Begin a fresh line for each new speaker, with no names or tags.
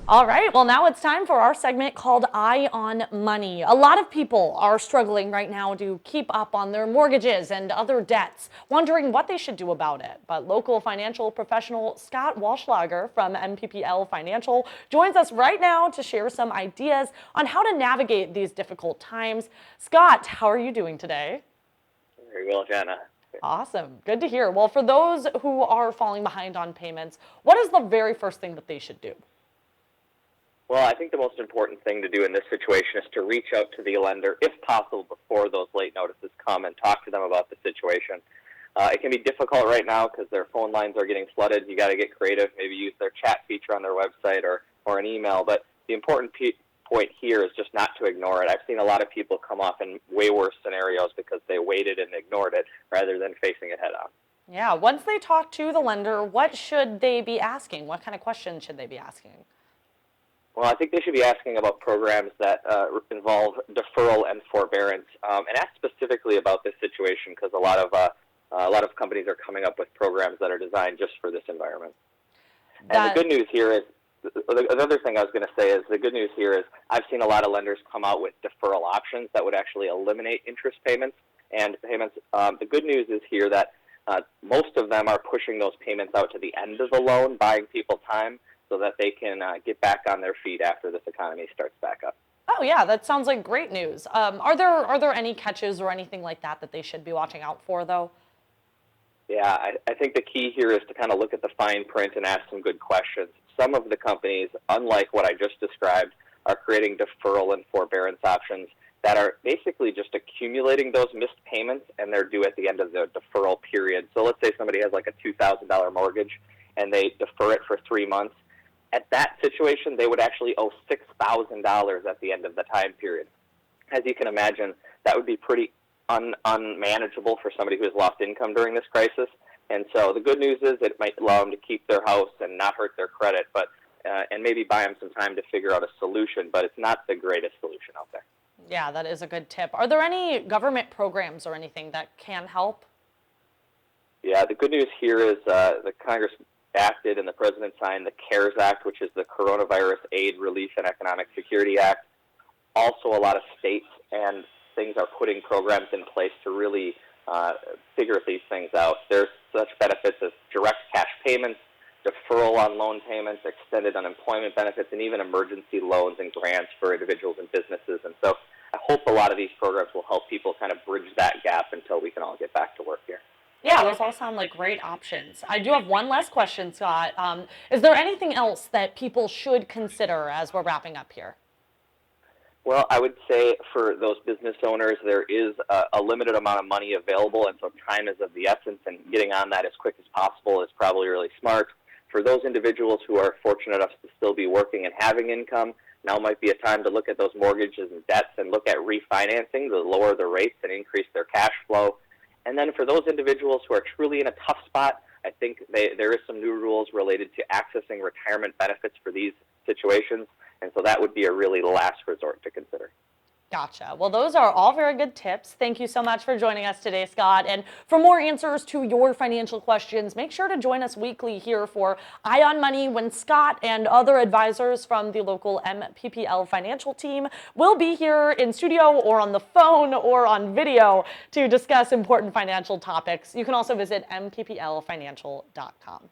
All right, well, now it's time for our segment called Eye on Money. A lot of people are struggling right now to keep up on their mortgages and other debts, wondering what they should do about it. But local financial professional Scott Walschlager from MPPL Financial joins us right now to share some ideas on how to navigate these difficult times. Scott, how are you doing today?
Very well, Jenna.
Awesome. Good to hear. Well, for those who are falling behind on payments, what is the very first thing that they should do?
Well, I think the most important thing to do in this situation is to reach out to the lender, if possible, before those late notices come and talk to them about the situation. It can be difficult right now because their phone lines are getting flooded. You got to get creative, maybe use their chat feature on their website or an email. But the important point here is just not to ignore it. I've seen a lot of people come off in way worse scenarios because they waited and ignored it rather than facing it head on.
Yeah, once they talk to the lender, what should they be asking? What kind of questions should they be asking?
Well, I think they should be asking about programs that involve deferral and forbearance, and ask specifically about this situation because a lot of companies are coming up with programs that are designed just for this environment. And the good news here is, another thing I was going to say is, the good news here is I've seen a lot of lenders come out with deferral options that would actually eliminate interest payments and payments. The good news is here that most of them are pushing those payments out to the end of the loan, buying people time, so that they can get back on their feet after this economy starts back up.
Oh yeah, that sounds like great news. Are there any catches or anything like that that they should be watching out for, though?
Yeah, I think the key here is to kind of look at the fine print and ask some good questions. Some of the companies, unlike what I just described, are creating deferral and forbearance options that are basically just accumulating those missed payments, and they're due at the end of the deferral period. So let's say somebody has like a $2,000 mortgage and they defer it for 3 months. At that situation, they would actually owe $6,000 at the end of the time period. As you can imagine, that would be pretty unmanageable for somebody who has lost income during this crisis. And so the good news is it might allow them to keep their house and not hurt their credit, but and maybe buy them some time to figure out a solution, but it's not the greatest solution out there.
Yeah, that is a good tip. Are there any government programs or anything that can help?
Yeah, the good news here is the Congress acted and the President signed the CARES Act, which is the Coronavirus Aid, Relief, and Economic Security Act. Also, a lot of states and things are putting programs in place to really figure these things out. There's such benefits as direct cash payments, deferral on loan payments, extended unemployment benefits, and even emergency loans and grants for individuals and businesses. And so I hope a lot of these programs will help people kind of bridge that gap until we can all get back to work here.
Yeah, those all sound like great options. I do have one last question, Scott. Is there anything else that people should consider as we're wrapping up here?
Well, I would say for those business owners, there is a limited amount of money available, and so time is of the essence, and getting on that as quick as possible is probably really smart. For those individuals who are fortunate enough to still be working and having income, now might be a time to look at those mortgages and debts and look at refinancing to lower the rates and increase their cash flow. And then for those individuals who are truly in a tough spot, I think there is some new rules related to accessing retirement benefits for these situations. And so that would be a really last resort to consider.
Gotcha. Well, those are all very good tips. Thank you so much for joining us today, Scott. And for more answers to your financial questions, make sure to join us weekly here for Eye on Money, when Scott and other advisors from the local MPPL financial team will be here in studio or on the phone or on video to discuss important financial topics. You can also visit mpplfinancial.com.